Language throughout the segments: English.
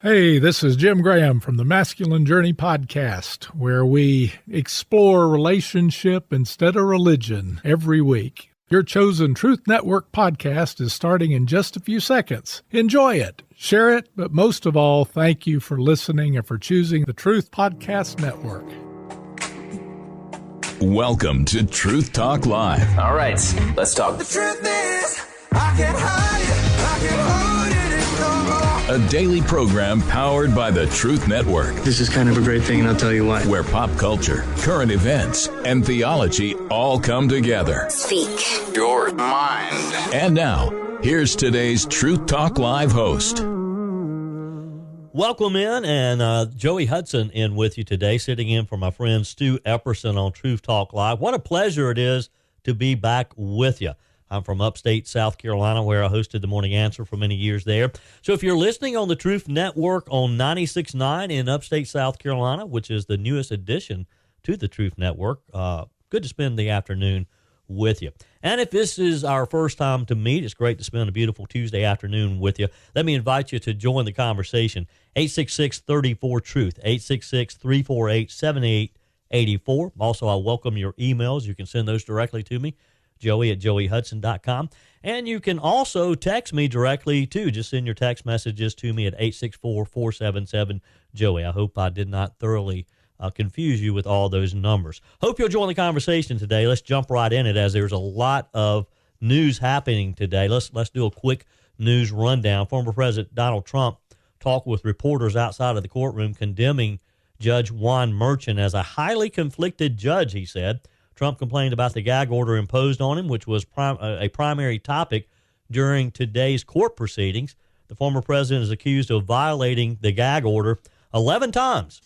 Hey, this is Jim Graham from the Masculine Journey podcast, where we explore relationship instead of religion every week. Your chosen Truth Network podcast is starting in just a few seconds. Enjoy it, share it, but most of all, thank you for listening and for choosing the Truth Podcast Network. Welcome to Truth Talk Live. All right, let's talk. The truth is, I can't hide it, I can't hold it no more. A daily program powered by the Truth Network. This is kind of a great thing, and I'll tell you why. Where pop culture, current events, and theology all come together. Speak Your mind. And now, here's today's Truth Talk Live host. Welcome in, and Joey Hudson in with you today, sitting in for my friend Stu Epperson on Truth Talk Live. What a pleasure it is to be back with you. I'm from upstate South Carolina, where I hosted the Morning Answer for many years there. So if you're listening on the Truth Network on 96.9 in upstate South Carolina, which is the newest addition to the Truth Network, good to spend the afternoon with you. And if this is our first time to meet, it's great to spend a beautiful Tuesday afternoon with you. Let me invite you to join the conversation. 866-34-TRUTH, 866-348-7884. Also, I welcome your emails. You can send those directly to me, joey@joeyhudson.com. And you can also text me directly, too. Just send your text messages to me at 864-477-JOEY. I hope I did not thoroughly confuse you with all those numbers. Hope you'll join the conversation today. Let's jump right in it, as there's a lot of news happening today. Let's do a quick news rundown. Former President Donald Trump talked with reporters outside of the courtroom, condemning Judge Juan Merchan as a highly conflicted judge, he said. Trump complained about the gag order imposed on him, which was a primary topic during today's court proceedings. The former president is accused of violating the gag order 11 times.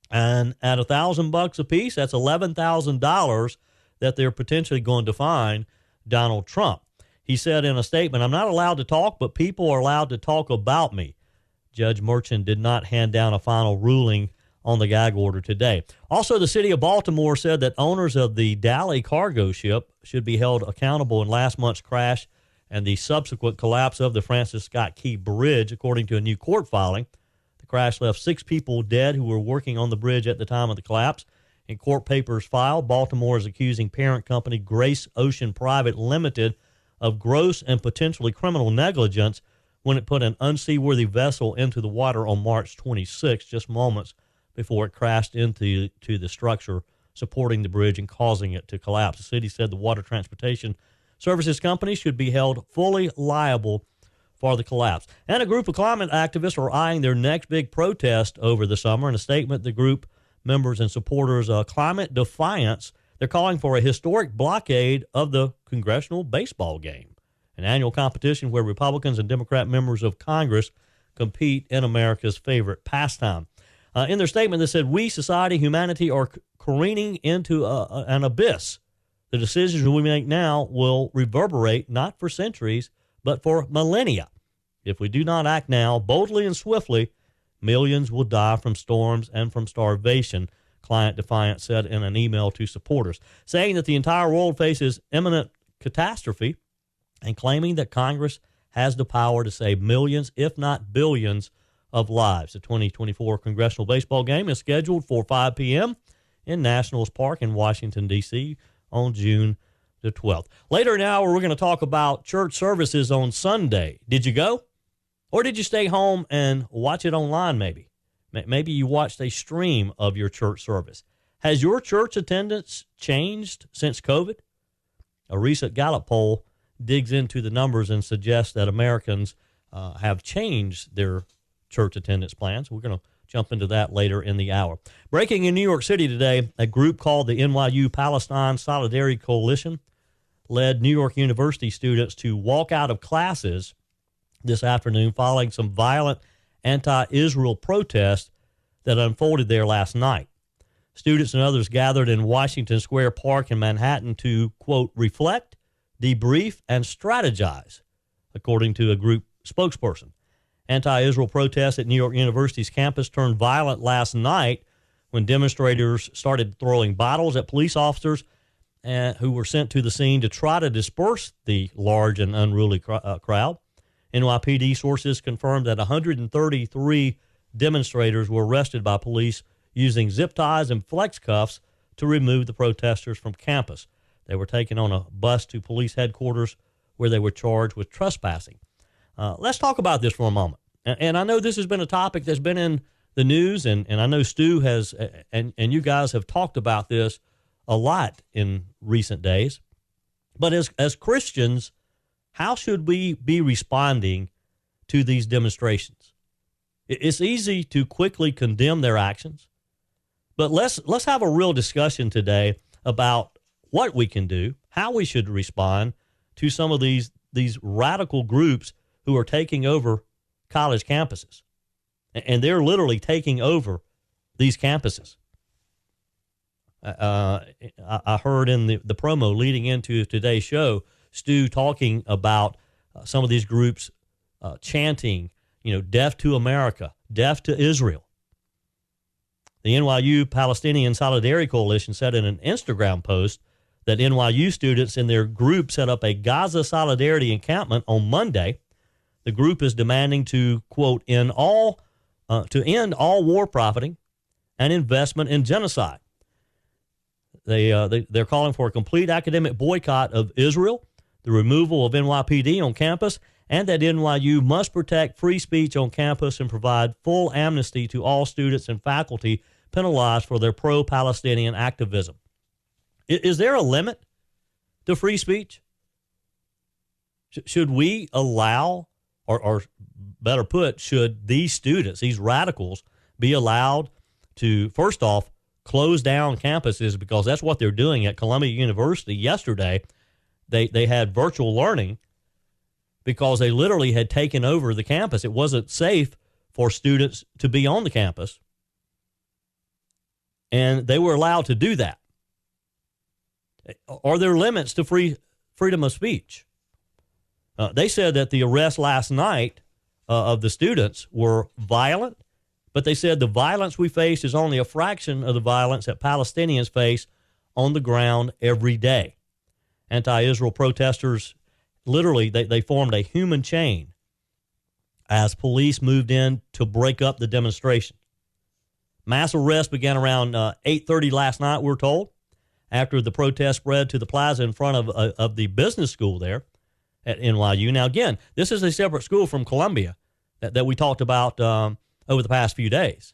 And at $1,000 apiece, that's $11,000 that they're potentially going to fine Donald Trump. He said in a statement, "I'm not allowed to talk, but people are allowed to talk about me." Judge Merchan did not hand down a final ruling on the gag order today. Also, the city of Baltimore said that owners of the Dali cargo ship should be held accountable in last month's crash and the subsequent collapse of the Francis Scott Key Bridge, according to a new court filing. The crash left 6 people dead who were working on the bridge at the time of the collapse. In court papers filed, Baltimore is accusing parent company Grace Ocean Private Limited of gross and potentially criminal negligence when it put an unseaworthy vessel into the water on March 26, just moments before it crashed into the structure supporting the bridge and causing it to collapse. The city said the Water Transportation Services Company should be held fully liable for the collapse. And a group of climate activists are eyeing their next big protest over the summer. In a statement, the group members and supporters of Climate Defiance, they're calling for a historic blockade of the congressional baseball game, an annual competition where Republicans and Democrat members of Congress compete in America's favorite pastime. In their statement, they said, "We, society, humanity, are careening into an abyss. The decisions we make now will reverberate not for centuries, but for millennia. If we do not act now, boldly and swiftly, millions will die from storms and from starvation," Climate Defiance said in an email to supporters, saying that the entire world faces imminent catastrophe and claiming that Congress has the power to save millions, if not billions, of lives. The 2024 congressional baseball game is scheduled for 5 p.m. in Nationals Park in Washington, D.C. on June the 12th. Later in the hour, we're going to talk about church services on Sunday. Did you go? Or did you stay home and watch it online maybe? Maybe you watched a stream of your church service. Has your church attendance changed since COVID? A recent Gallup poll digs into the numbers and suggests that Americans have changed their church attendance plans. We're going to jump into that later in the hour. Breaking in New York City today, a group called the NYU Palestine Solidarity Coalition led New York University students to walk out of classes this afternoon following some violent anti-Israel protests that unfolded there last night. Students and others gathered in Washington Square Park in Manhattan to, quote, reflect, debrief, and strategize, according to a group spokesperson. Anti-Israel protests at New York University's campus turned violent last night when demonstrators started throwing bottles at police officers who were sent to the scene to try to disperse the large and unruly crowd. NYPD sources confirmed that 133 demonstrators were arrested by police using zip ties and flex cuffs to remove the protesters from campus. They were taken on a bus to police headquarters where they were charged with trespassing. Let's talk about this for a moment. And I know this has been a topic that's been in the news, and I know Stu has, and you guys have talked about this a lot in recent days. But as Christians, how should we be responding to these demonstrations? It's easy to quickly condemn their actions, but let's have a real discussion today about what we can do, how we should respond to some of these radical groups who are taking over college campuses. And they're literally taking over these campuses. I heard in the promo leading into today's show, Stu talking about some of these groups chanting, death to America, death to Israel. The NYU Palestinian Solidarity Coalition said in an Instagram post that NYU students in their group set up a Gaza Solidarity encampment on Monday. The group is demanding to, quote, end all war profiting and investment in genocide. They're calling for a complete academic boycott of Israel, the removal of NYPD on campus, and that NYU must protect free speech on campus and provide full amnesty to all students and faculty penalized for their pro-Palestinian activism. Is there a limit to free speech? Should we allow, or better put, should these students, these radicals, be allowed to, first off, close down campuses, because that's what they're doing at Columbia University yesterday. They had virtual learning because they literally had taken over the campus. It wasn't safe for students to be on the campus, and they were allowed to do that. Are there limits to freedom of speech? They said that the arrests last night of the students were violent, but they said the violence we faced is only a fraction of the violence that Palestinians face on the ground every day. Anti-Israel protesters, literally, they formed a human chain as police moved in to break up the demonstration. Mass arrests began around 8:30 last night, we're told, after the protest spread to the plaza in front of the business school there at NYU. Now, again, this is a separate school from Columbia that we talked about over the past few days,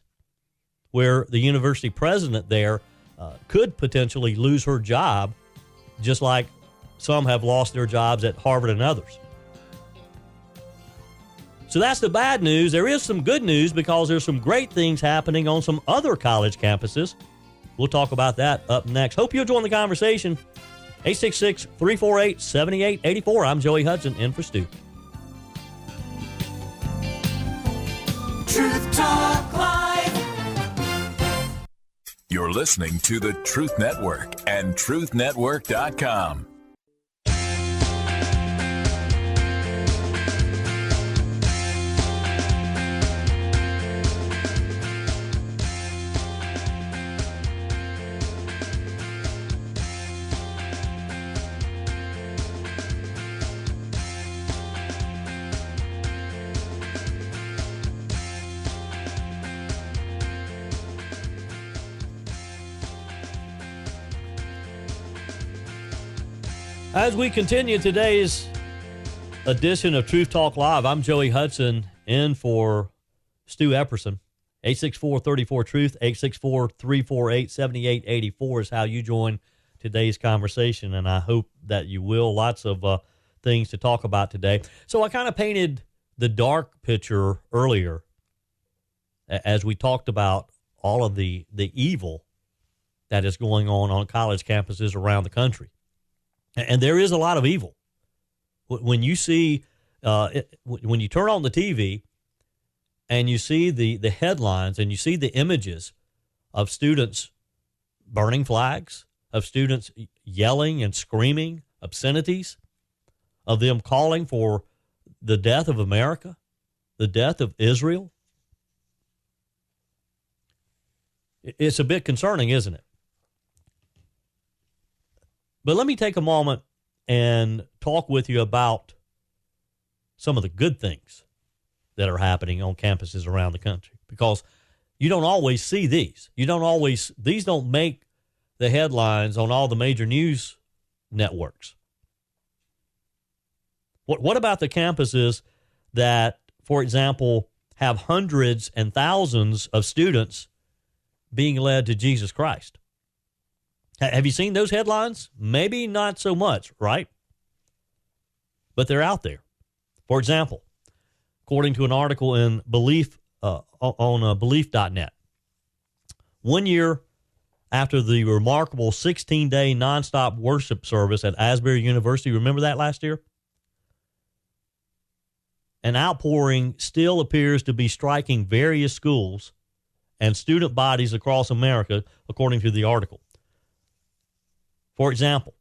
where the university president there could potentially lose her job, just like some have lost their jobs at Harvard and others. So that's the bad news. There is some good news because there's some great things happening on some other college campuses. We'll talk about that up next. Hope you'll join the conversation. 866-348-7884. I'm Joey Hudson, in for Stu. Truth Talk Live. You're listening to the Truth Network and truthnetwork.com. As we continue today's edition of Truth Talk Live, I'm Joey Hudson, in for Stu Epperson. 864-34-TRUTH, 864-348-7884 is how you join today's conversation, and I hope that you will. Lots of things to talk about today. So I kind of painted the dark picture earlier as we talked about all of the evil that is going on college campuses around the country. And there is a lot of evil. When you see, when you turn on the TV and you see the headlines and you see the images of students burning flags, of students yelling and screaming obscenities, of them calling for the death of America, the death of Israel, it's a bit concerning, isn't it? But let me take a moment and talk with you about some of the good things that are happening on campuses around the country. because you don't always see these. These don't make the headlines on all the major news networks. What about the campuses that, for example, have hundreds and thousands of students being led to Jesus Christ? Have you seen those headlines? Maybe not so much, right? But they're out there. For example, according to an article in Belief on Belief.net, 1 year after the remarkable 16-day nonstop worship service at Asbury University, remember that last year? An outpouring still appears to be striking various schools and student bodies across America, according to the article. For example,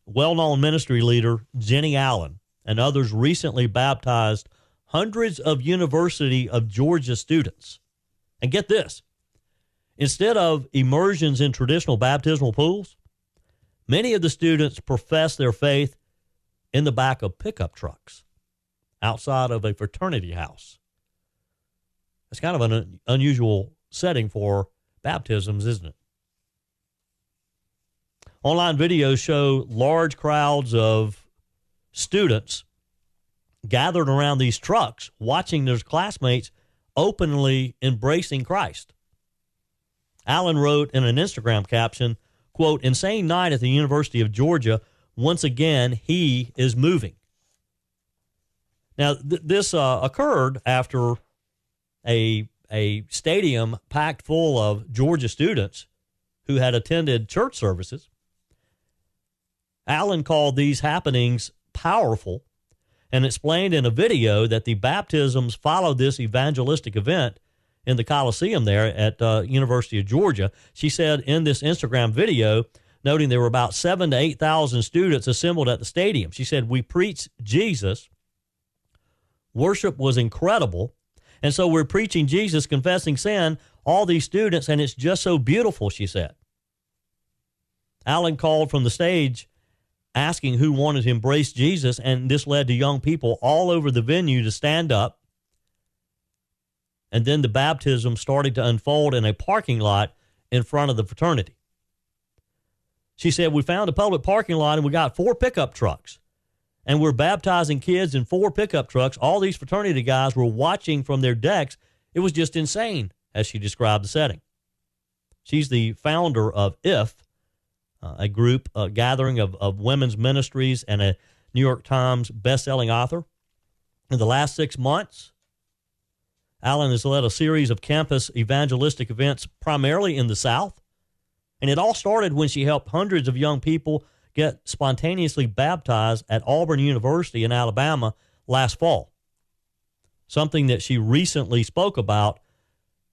well-known ministry leader Jenny Allen and others recently baptized hundreds of University of Georgia students. And get this, instead of immersions in traditional baptismal pools, many of the students profess their faith in the back of pickup trucks outside of a fraternity house. It's kind of an unusual setting for baptisms, isn't it? Online videos show large crowds of students gathered around these trucks, watching their classmates openly embracing Christ. Allen wrote in an Instagram caption, quote, "Insane night at the University of Georgia. Once again, he is moving." Now, this occurred after a stadium packed full of Georgia students who had attended church services. Allen called these happenings powerful and explained in a video that the baptisms followed this evangelistic event in the Coliseum there at University of Georgia. She said in this Instagram video, noting there were about 7,000 to 8,000 students assembled at the stadium. She said, "We preached Jesus. Worship was incredible. And so we're preaching Jesus, confessing sin, all these students, and it's just so beautiful," she said. Allen called from the stage asking who wanted to embrace Jesus, and this led to young people all over the venue to stand up. And then the baptism started to unfold in a parking lot in front of the fraternity. She said, "We found a public parking lot and we got 4 pickup trucks. And we're baptizing kids in 4 pickup trucks. All these fraternity guys were watching from their decks. It was just insane," as she described the setting. She's the founder of IF, a group, a gathering of women's ministries, and a New York Times best-selling author. In the last 6 months, Allen has led a series of campus evangelistic events primarily in the South. And it all started when she helped hundreds of young people get spontaneously baptized at Auburn University in Alabama last fall, something that she recently spoke about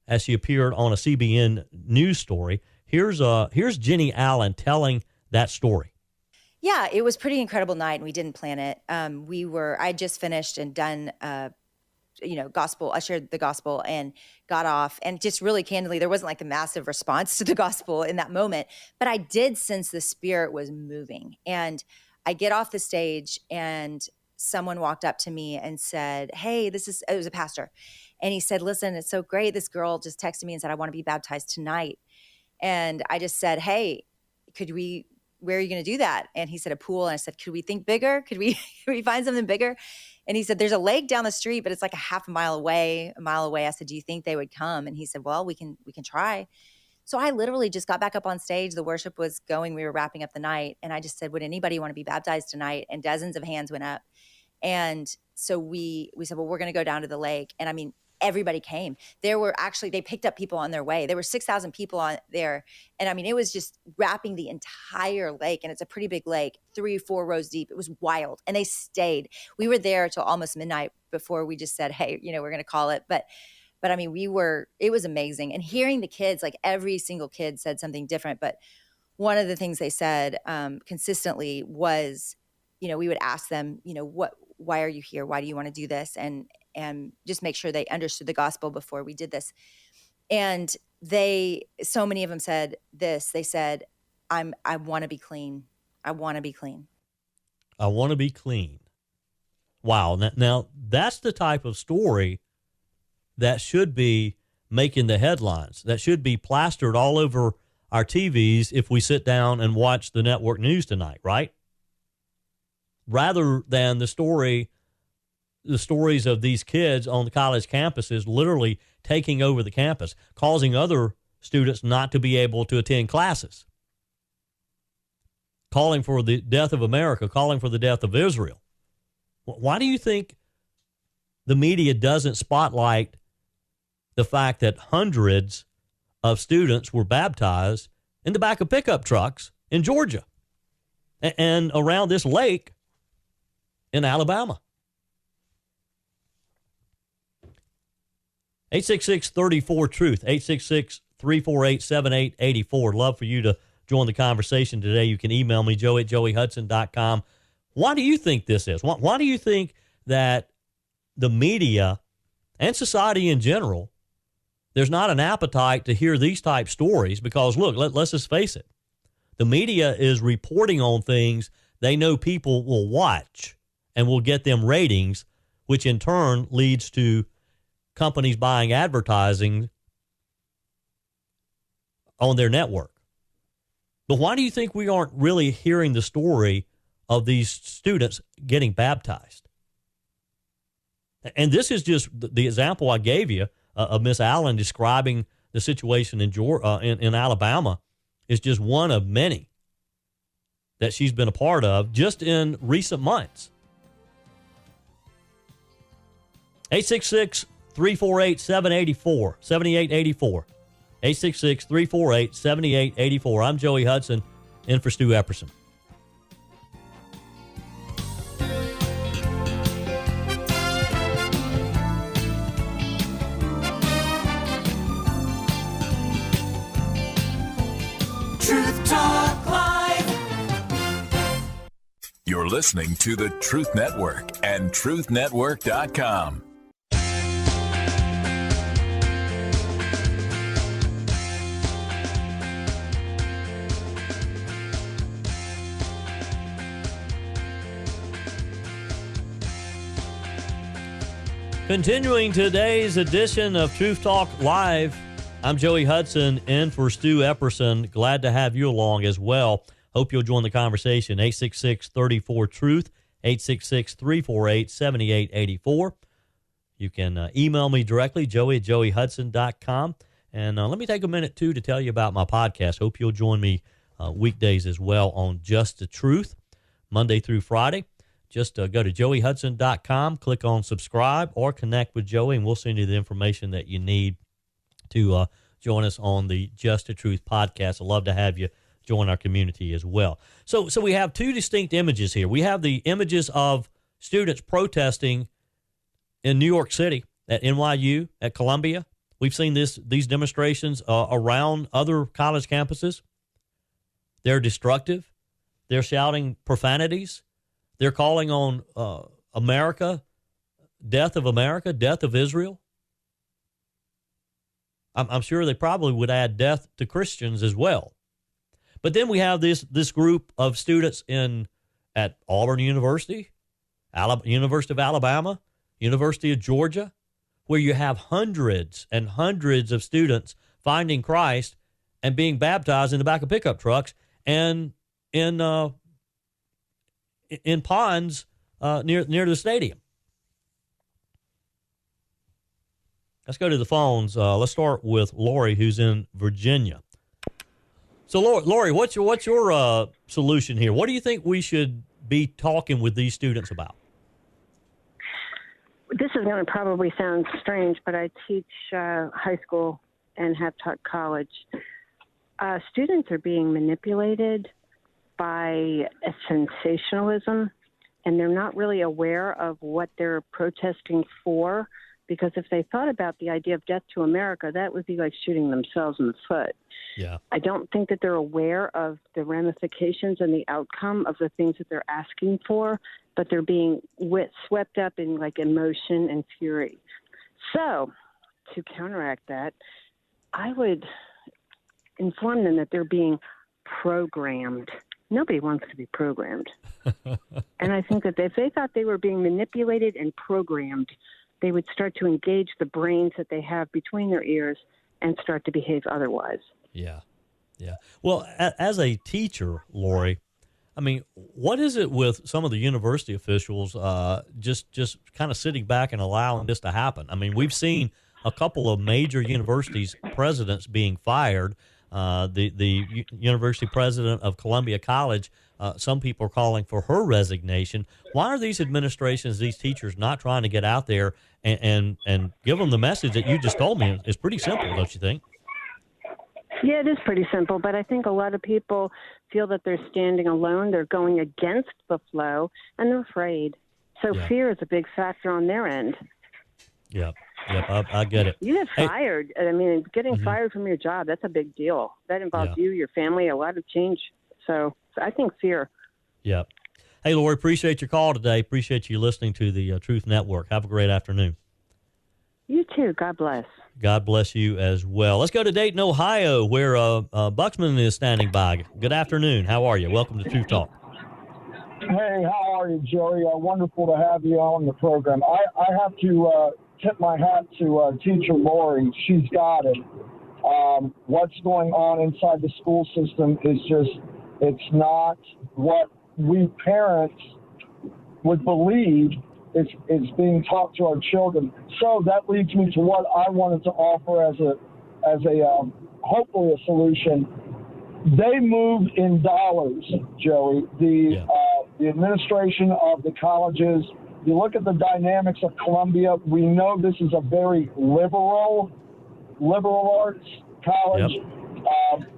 as she appeared on a CBN news story. Here's Jenny Allen telling that story. Yeah, it was pretty incredible night, and we didn't plan it. I just finished and done, gospel. I shared the gospel and got off, and just really candidly, there wasn't like a massive response to the gospel in that moment, but I did sense the Spirit was moving. And I get off the stage, and someone walked up to me and said, "Hey, it was a pastor." And he said, "Listen, it's so great. This girl just texted me and said, I want to be baptized tonight." And I just said, "Hey, where are you going to do that?" And he said, "A pool." And I said, "Could we think bigger? Could we find something bigger?" And he said, "There's a lake down the street, but it's like a half a mile away. I said, "Do you think they would come?" And he said, "Well, we can try." So I literally just got back up on stage. The worship was going. We were wrapping up the night. And I just said, "Would anybody want to be baptized tonight?" And dozens of hands went up. And so we said, "Well, we're going to go down to the lake." And I mean, everybody came. They picked up people on their way. There were 6,000 people on there. And I mean, it was just wrapping the entire lake. And it's a pretty big lake, 3-4 rows deep. It was wild. And they stayed. We were there till almost midnight before we just said, "Hey, we're going to call it." But I mean, it was amazing. And hearing the kids, like every single kid said something different. But one of the things they said consistently was, we would ask them, why are you here? Why do you want to do this? And just make sure they understood the gospel before we did this. And so many of them said this. They said, I want to be clean. I want to be clean. I want to be clean. Wow. Now, that's the type of story that should be making the headlines, that should be plastered all over our TVs if we sit down and watch the network news tonight, right? Rather than the stories of these kids on the college campuses literally taking over the campus, causing other students not to be able to attend classes, calling for the death of America, calling for the death of Israel. Why do you think the media doesn't spotlight the fact that hundreds of students were baptized in the back of pickup trucks in Georgia and around this lake in Alabama? 866-34-TRUTH, 866-348-7884. Love for you to join the conversation today. You can email me, joe@joeyhudson.com. Why do you think this is? Why do you think that the media and society in general, there's not an appetite to hear these type stories? Because, look, let's just face it. The media is reporting on things they know people will watch and will get them ratings, which in turn leads to companies buying advertising on their network. But why do you think we aren't really hearing the story of these students getting baptized? And this is just the example I gave you of Miss Allen describing the situation in Alabama is just one of many that she's been a part of just in recent months. 866-348-7884. 866-348-7884. I'm Joey Hudson, in for Stu Epperson. Truth Talk Live. You're listening to the Truth Network and truthnetwork.com. Continuing today's edition of Truth Talk Live, I'm Joey Hudson, in for Stu Epperson. Glad to have you along as well. Hope you'll join the conversation. 866-34-TRUTH, 866-348-7884. You can email me directly, joey@joeyhudson.com. And let me take a minute, too, to tell you about my podcast. Hope you'll join me weekdays as well on Just the Truth, Monday through Friday. Just go to joeyhudson.com, click on subscribe, or connect with Joey, and we'll send you the information that you need to join us on the Just the Truth podcast. I'd love to have you join our community as well. So we have two distinct images here. We have the images of students protesting in New York City, at NYU, at Columbia. We've seen these demonstrations around other college campuses. They're destructive. They're shouting profanities. They're calling on America, death of America, death of Israel. I'm sure they probably would add death to Christians as well. But then we have this group of students at Auburn University, University of Alabama, University of Georgia, where you have hundreds and hundreds of students finding Christ and being baptized in the back of pickup trucks and in ponds near the stadium. Let's go to the phones. Let's start with Lori, who's in Virginia. So, Lori, what's your solution here? What do you think we should be talking with these students about? This is going to probably sound strange, but I teach high school and have taught college. Students are being manipulated by a sensationalism, and they're not really aware of what they're protesting for, because if they thought about the idea of death to America, that would be like shooting themselves in the foot. Yeah. I don't think that they're aware of the ramifications and the outcome of the things that they're asking for, but they're being swept up in like emotion and fury. So to counteract that, I would inform them that they're being programmed. Nobody wants to be programmed. And I think that if they thought they were being manipulated and programmed, they would start to engage the brains that they have between their ears and start to behave otherwise. Yeah. Yeah. Well, as a teacher, Lori, I mean, what is it with some of the university officials just kind of sitting back and allowing this to happen? I mean, we've seen a couple of major universities' presidents being fired. The university president of Columbia College, some people are calling for her resignation. Why are these administrations, these teachers, not trying to get out there and give them the message that you just told me? It's pretty simple, don't you think? Yeah, it is pretty simple, but I think a lot of people feel that they're standing alone. They're going against the flow, and they're afraid. So fear is a big factor on their end. Yep, I get it. You get fired. I mean, getting fired from your job, that's a big deal. That involves you, your family, a lot of change. So I think fear. Yep. Hey, Lori, appreciate your call today. Appreciate you listening to the Truth Network. Have a great afternoon. You too. God bless. God bless you as well. Let's go to Dayton, Ohio, where Buxman is standing by. Good afternoon. How are you? Welcome to Truth Talk. Hey, how are you, Joey? Wonderful to have you on the program. I have to tip my hat to Teacher Lori. She's got it. What's going on inside the school system is it's not what we parents would believe is being taught to our children. So that leads me to what I wanted to offer as a hopefully a solution. They move in dollars, Joey. The administration of the colleges. You look at the dynamics of Columbia. We know this is a very liberal arts college. Yep.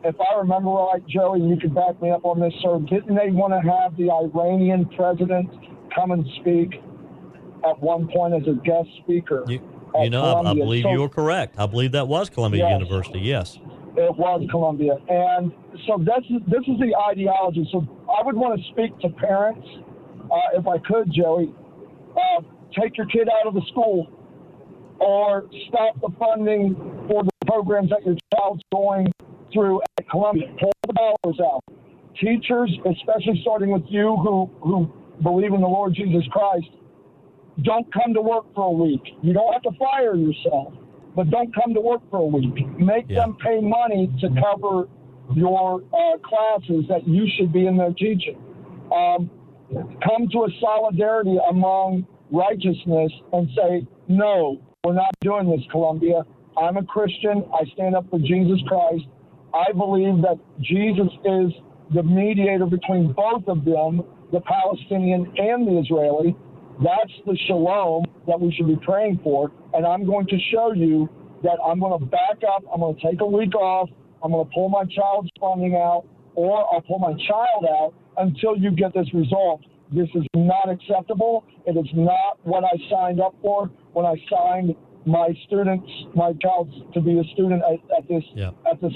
If I remember right, Joey, you could back me up on this, sir. Didn't they want to have the Iranian president come and speak at one point as a guest speaker? I believe you are correct. I believe that was Columbia University. Yes, it was Columbia, and so this is the ideology. So I would want to speak to parents, if I could, Joey. Take your kid out of the school, or stop the funding for the programs that your child's going through at Columbia. Pull the dollars out. Teachers, especially starting with you who believe in the Lord Jesus Christ, don't come to work for a week. You don't have to fire yourself, but don't come to work for a week. Make them pay money to cover your classes that you should be in there teaching. Come to a solidarity among righteousness and say, no, we're not doing this, Columbia. I'm a Christian. I stand up for Jesus Christ. I believe that Jesus is the mediator between both of them, the Palestinian and the Israeli. That's the shalom that we should be praying for. And I'm going to show you that I'm going to back up. I'm going to take a week off. I'm going to pull my child's funding out, or I'll pull my child out until you get this resolved. This is not acceptable. It is not what I signed up for when I signed my child to be a student at this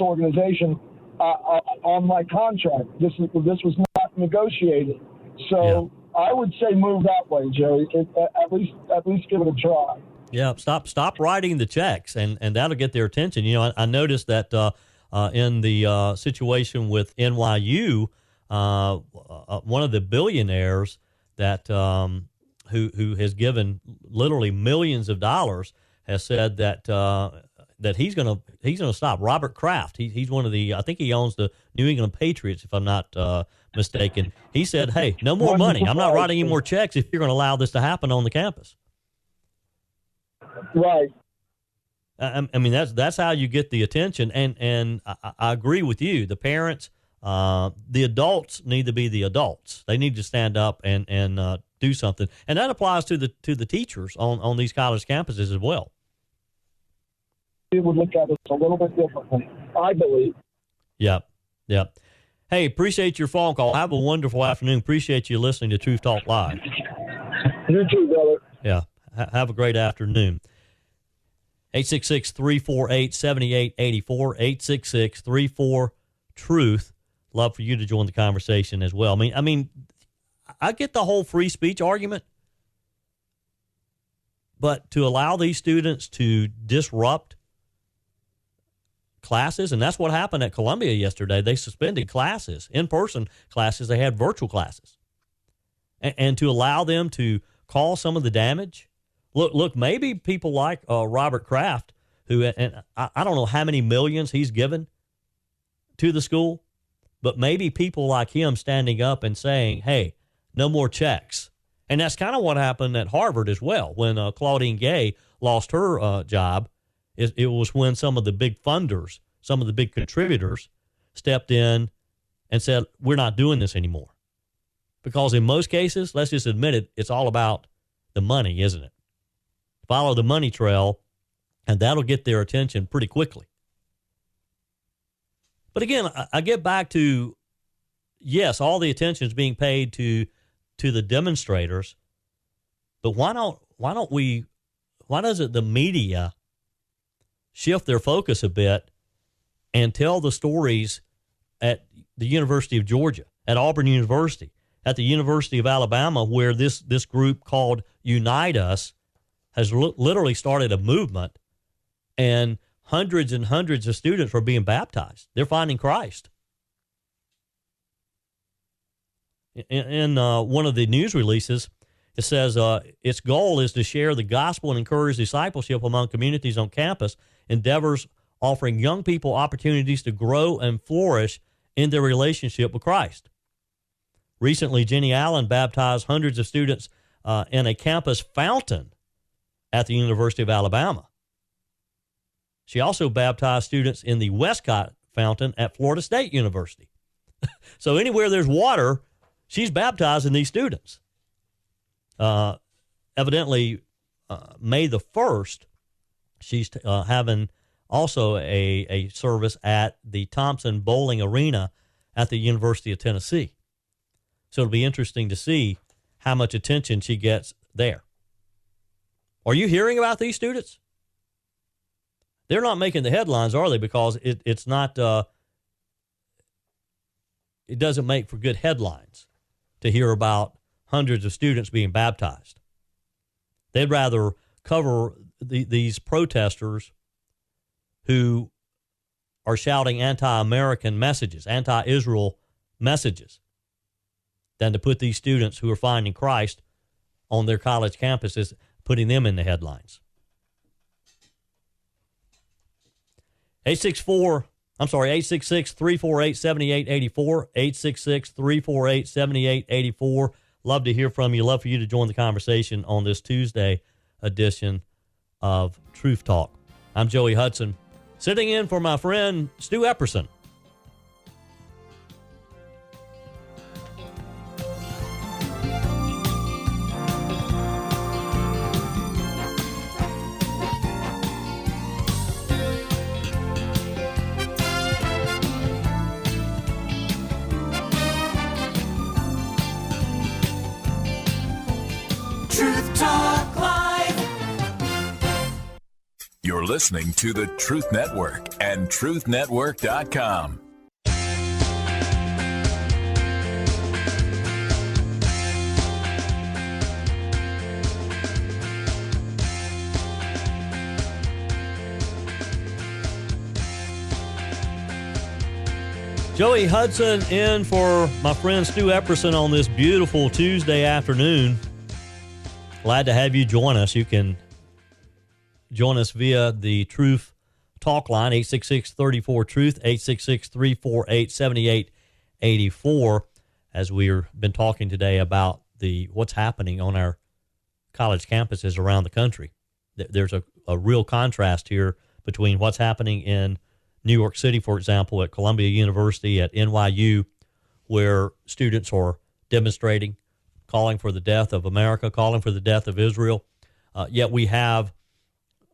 organization on my contract. This was not negotiated. So I would say move that way, Jerry. At least give it a try. Yeah, stop writing the checks, and that'll get their attention. You know, I noticed that in the situation with NYU, one of the billionaires that who has given literally millions of dollars has said that that he's gonna stop. Robert Kraft, he's one of the, I think he owns the New England Patriots, if I'm not mistaken. He said, "Hey, no more money. I'm not writing any more checks if you're going to allow this to happen on the campus." Right. I mean, that's how you get the attention, and I agree with you. The parents, the adults need to be the adults. They need to stand up and do something, and that applies to the teachers on these college campuses as well. We would look at it a little bit differently, I believe. Yep. Hey, appreciate your phone call. Have a wonderful afternoon. Appreciate you listening to Truth Talk Live. You too, brother. Yeah. Have a great afternoon. 866-348-7884, 866-34-TRUTH. Love for you to join the conversation as well. I mean, I get the whole free speech argument, but to allow these students to disrupt classes, and that's what happened at Columbia yesterday. They suspended classes, in-person classes. They had virtual classes. And to allow them to cause some of the damage Look, maybe people like Robert Kraft, who, and I don't know how many millions he's given to the school, but maybe people like him standing up and saying, hey, no more checks. And that's kind of what happened at Harvard as well. When Claudine Gay lost her job, it was when some of the big funders, some of the big contributors stepped in and said, we're not doing this anymore. Because in most cases, let's just admit it, it's all about the money, isn't it? Follow the money trail, and that'll get their attention pretty quickly. But again, I get back to, yes, all the attention is being paid to the demonstrators, but why doesn't the media shift their focus a bit and tell the stories at the University of Georgia, at Auburn University, at the University of Alabama, where this group called Unite Us has literally started a movement, and hundreds and hundreds of students are being baptized. They're finding Christ. In one of the news releases, it says its goal is to share the gospel and encourage discipleship among communities on campus, endeavors offering young people opportunities to grow and flourish in their relationship with Christ. Recently, Jenny Allen baptized hundreds of students in a campus fountain at the University of Alabama. She also baptized students in the Westcott fountain at Florida State University. So anywhere there's water, she's baptizing these students. Evidently, May the 1st, she's having also a service at the Thompson Bowling Arena at the University of Tennessee. So it'll be interesting to see how much attention she gets there. Are you hearing about these students? They're not making the headlines, are they? Because it's not, it doesn't make for good headlines to hear about hundreds of students being baptized. They'd rather cover these protesters who are shouting anti-American messages, anti-Israel messages, than to put these students who are finding Christ on their college campuses, putting them in the headlines. 866-348-7884, 866-348-7884. Love to hear from you. Love for you to join the conversation on this Tuesday edition of Truth Talk. I'm Joey Hudson, sitting in for my friend Stu Epperson. Truth Talk Live. You're listening to the Truth Network and truthnetwork.com. Joey Hudson in for my friend Stu Epperson on this beautiful Tuesday afternoon. Glad to have you join us. You can join us via the Truth Talk line, 866-34-TRUTH, 866-348-7884, as we've been talking today about what's happening on our college campuses around the country. There's a real contrast here between what's happening in New York City, for example, at Columbia University, at NYU, where students are demonstrating, calling for the death of America, calling for the death of Israel. Yet we have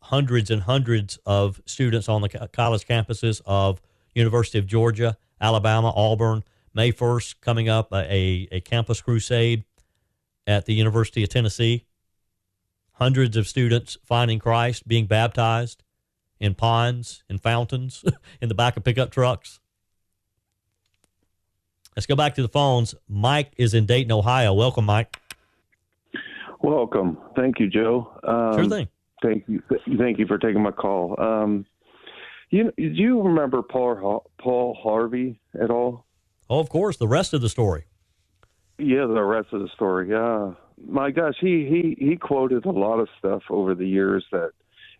hundreds and hundreds of students on the college campuses of University of Georgia, Alabama, Auburn. May 1st, coming up, a campus crusade at the University of Tennessee. Hundreds of students finding Christ, being baptized in ponds, in fountains, in the back of pickup trucks. Let's go back to the phones. Mike is in Dayton, Ohio. Welcome, Mike. Welcome. Thank you, Joe. Sure thing. Thank you for taking my call. Do you remember Paul Harvey at all? Oh, of course. The rest of the story. Yeah, the rest of the story. my gosh, he quoted a lot of stuff over the years that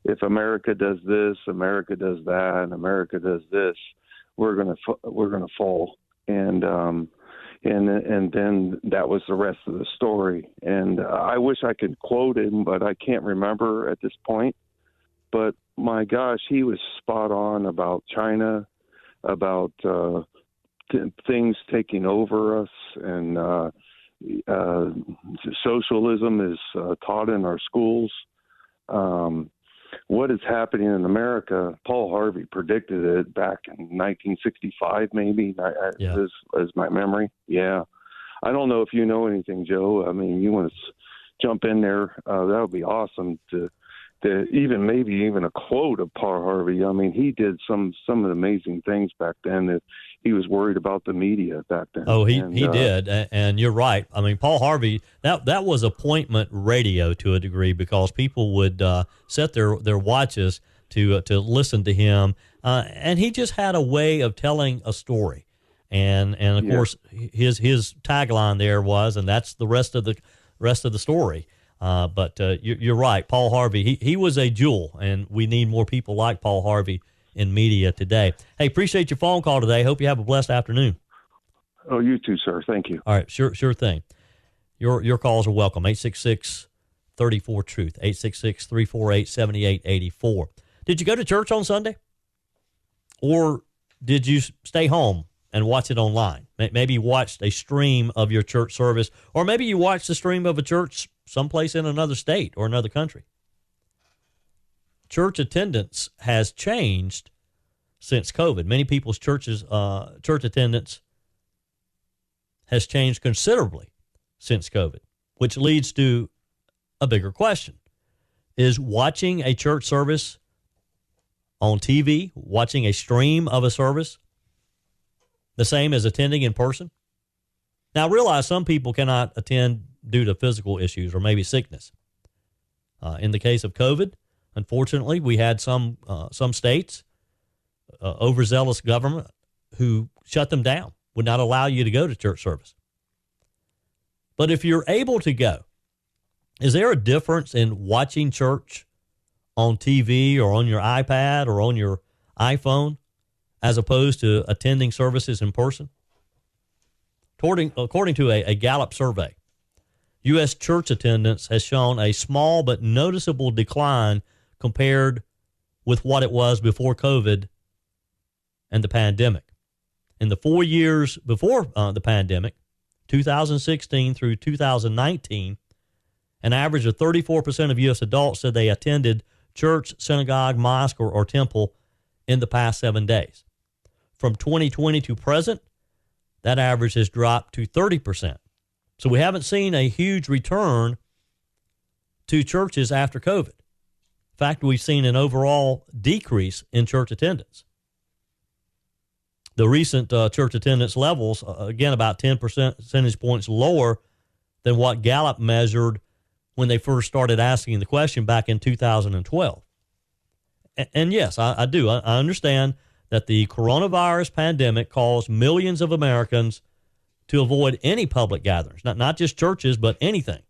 if America does this, America does that, and America does this, we're gonna fall. And then that was the rest of the story. And I wish I could quote him, but I can't remember at this point. But my gosh, he was spot on about China, about things taking over us, and socialism is taught in our schools. What is happening in America, Paul Harvey predicted it back in 1965, maybe, is my memory. Yeah. I don't know if you know anything, Joe. I mean, you want to jump in there, that would be awesome to even a quote of Paul Harvey. I mean, he did some of the amazing things back then that he was worried about the media back then. Oh, he did. And you're right. I mean, Paul Harvey, that was appointment radio to a degree, because people would set their watches to listen to him. And he just had a way of telling a story. And of course, his tagline there was, and that's the rest of the story. But you're right. Paul Harvey, he was a jewel, and we need more people like Paul Harvey in media today. Hey, appreciate your phone call today. Hope you have a blessed afternoon. Oh, you too, sir. Thank you. All right. Sure thing. Your calls are welcome. 866-34-TRUTH, 866-348-7884. Did you go to church on Sunday? Or did you stay home and watch it online? Maybe you watched a stream of your church service, or maybe you watched a stream of a church someplace in another state or another country. Church attendance has changed since COVID. Many people's church attendance has changed considerably since COVID, which leads to a bigger question. Is watching a church service on TV, watching a stream of a service, the same as attending in person? Now, I realize some people cannot attend due to physical issues or maybe sickness. In the case of COVID, unfortunately, we had some states, overzealous government, who shut them down, would not allow you to go to church service. But if you're able to go, is there a difference in watching church on TV or on your iPad or on your iPhone as opposed to attending services in person? According to a Gallup survey, U.S. church attendance has shown a small but noticeable decline compared with what it was before COVID and the pandemic. In the 4 years before the pandemic, 2016 through 2019, an average of 34% of U.S. adults said they attended church, synagogue, mosque, or temple in the past 7 days. From 2020 to present, that average has dropped to 30%. So we haven't seen a huge return to churches after COVID. In fact, we've seen an overall decrease in church attendance. The recent church attendance levels, again, about 10 percentage points lower than what Gallup measured when they first started asking the question back in 2012. And yes, I do. I understand that the coronavirus pandemic caused millions of Americans to avoid any public gatherings, not just churches, but anything.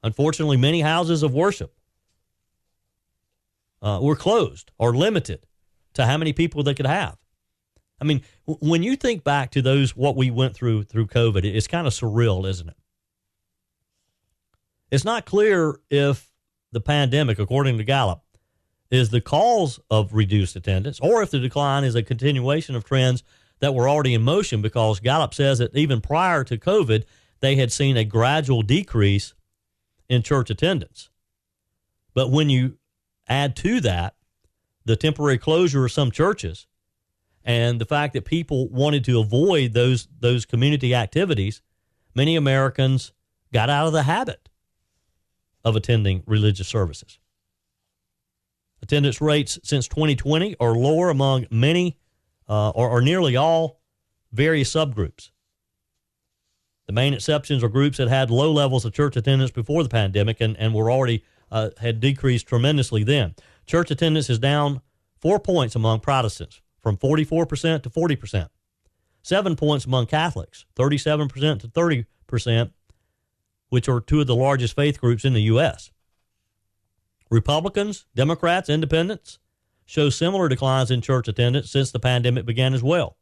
Unfortunately, many houses of worship were closed or limited to how many people they could have. I mean, when you think back to what we went through COVID, it's kind of surreal, isn't it? It's not clear if the pandemic, according to Gallup, is the cause of reduced attendance, or if the decline is a continuation of trends that were already in motion, because Gallup says that even prior to COVID, they had seen a gradual decrease in church attendance. But when you add to that the temporary closure of some churches and the fact that people wanted to avoid those community activities, many Americans got out of the habit of attending religious services. Attendance rates since 2020 are lower among many or nearly all various subgroups. The main exceptions are groups that had low levels of church attendance before the pandemic and were already had decreased tremendously then. Church attendance is down 4 points among Protestants, from 44% to 40%. 7 points among Catholics, 37% to 30%. which are two of the largest faith groups in the U.S. Republicans, Democrats, Independents show similar declines in church attendance since the pandemic began as well.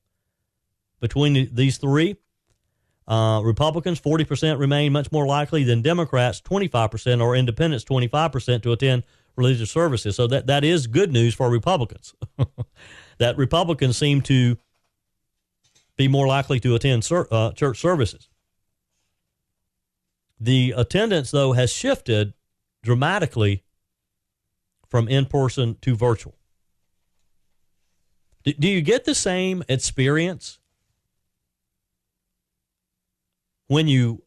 Between these three, Republicans, 40% remain much more likely than Democrats, 25%, or Independents, 25%, to attend religious services. So that is good news for Republicans. That Republicans seem to be more likely to attend church services. The attendance, though, has shifted dramatically from in-person to virtual. Do you get the same experience when you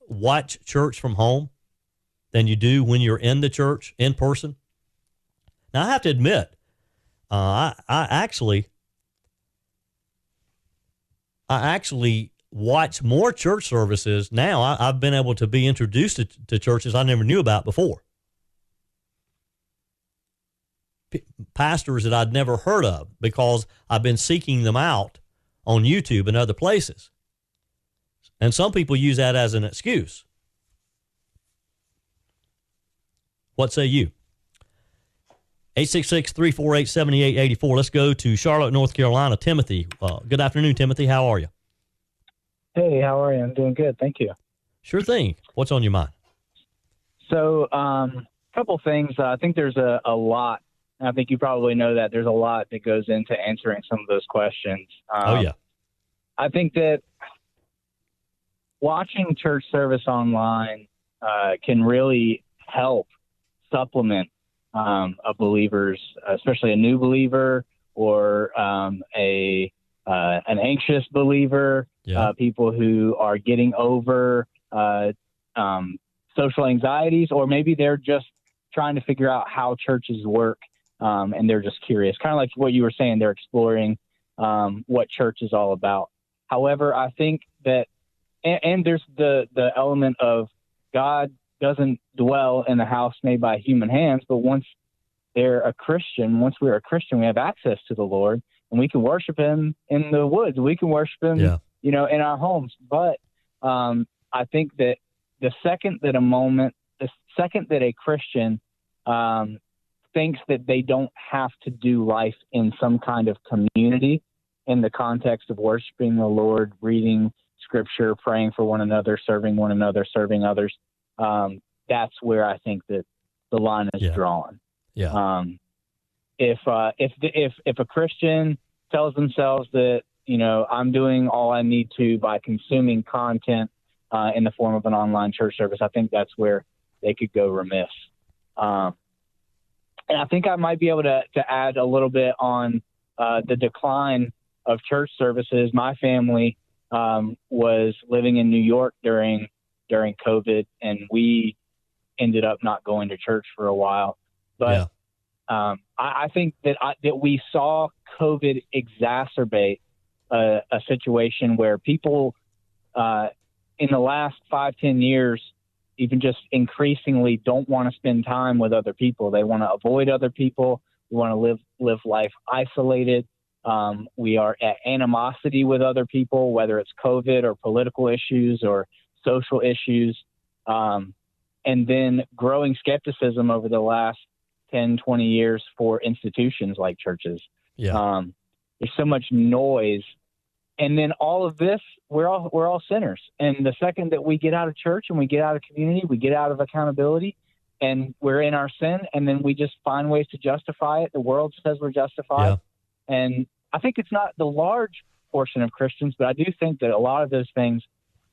watch church from home than you do when you're in the church in person? Now, I have to admit, I actually watch more church services now. I've been able to be introduced to churches I never knew about before. Pastors that I'd never heard of because I've been seeking them out on YouTube and other places. And some people use that as an excuse. What say you? 866-348-7884. Let's go to Charlotte, North Carolina. Timothy. Good afternoon, Timothy. How are you? Hey, how are you? I'm doing good. Thank you. Sure thing. What's on your mind? So, a couple things. I think there's a lot. I think you probably know that there's a lot that goes into answering some of those questions. Oh, yeah. I think that watching church service online can really help supplement a believer's, especially a new believer or an anxious believer, people who are getting over social anxieties, or maybe they're just trying to figure out how churches work, and they're just curious. Kind of like what you were saying, they're exploring what church is all about. However, I think that, and there's the element of God doesn't dwell in a house made by human hands, but once we're a Christian, we have access to the Lord, and we can worship him in the woods. We can worship him, in our homes. But I think that the second that a Christian thinks that they don't have to do life in some kind of community in the context of worshiping the Lord, reading scripture, praying for one another, serving others, that's where I think that the line is drawn. Yeah. If a Christian tells themselves that, I'm doing all I need to by consuming content in the form of an online church service, I think that's where they could go remiss. And I think I might be able to add a little bit on the decline of church services. My family was living in New York during COVID, and we ended up not going to church for a while. But I think that we saw COVID exacerbate a situation where people in the last 5-10 years, even just increasingly, don't want to spend time with other people. They want to avoid other people. We want to live life isolated. We are at animosity with other people, whether it's COVID or political issues or social issues. And then growing skepticism over the last 10, 20 years for institutions like churches. Yeah. There's so much noise. And then all of this, we're all sinners. And the second that we get out of church and we get out of community, we get out of accountability, and we're in our sin, and then we just find ways to justify it. The world says we're justified. Yeah. And I think it's not the large portion of Christians, but I do think that a lot of those things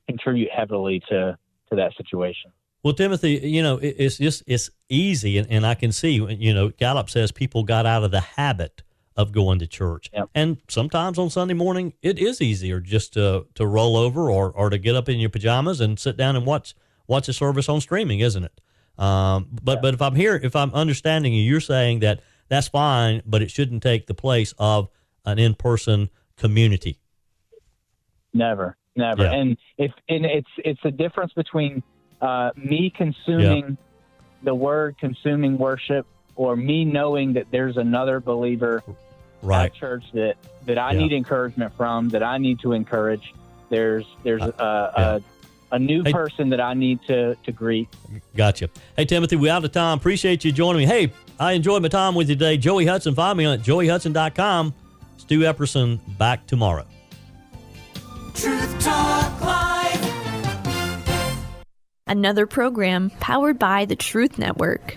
contribute heavily to that situation. Well, Timothy, it's easy, and I can see, Gallup says people got out of the habit of going to church. Yep. And sometimes on Sunday morning, it is easier just to roll over or to get up in your pajamas and sit down and watch a service on streaming, isn't it? But if I'm understanding you, you're saying that that's fine, but it shouldn't take the place of an in-person community. Never. Yeah. And it's a difference between me consuming the word, consuming worship, or me knowing that there's another believer at church that I need encouragement from, that I need to encourage. There's a a new person that I need to greet. Gotcha. Hey, Timothy, we're out of time. Appreciate you joining me. Hey, I enjoyed my time with you today. Joey Hudson, find me on joeyhudson.com. Stu Epperson back tomorrow. Truth Talk Live. Another program powered by the Truth Network.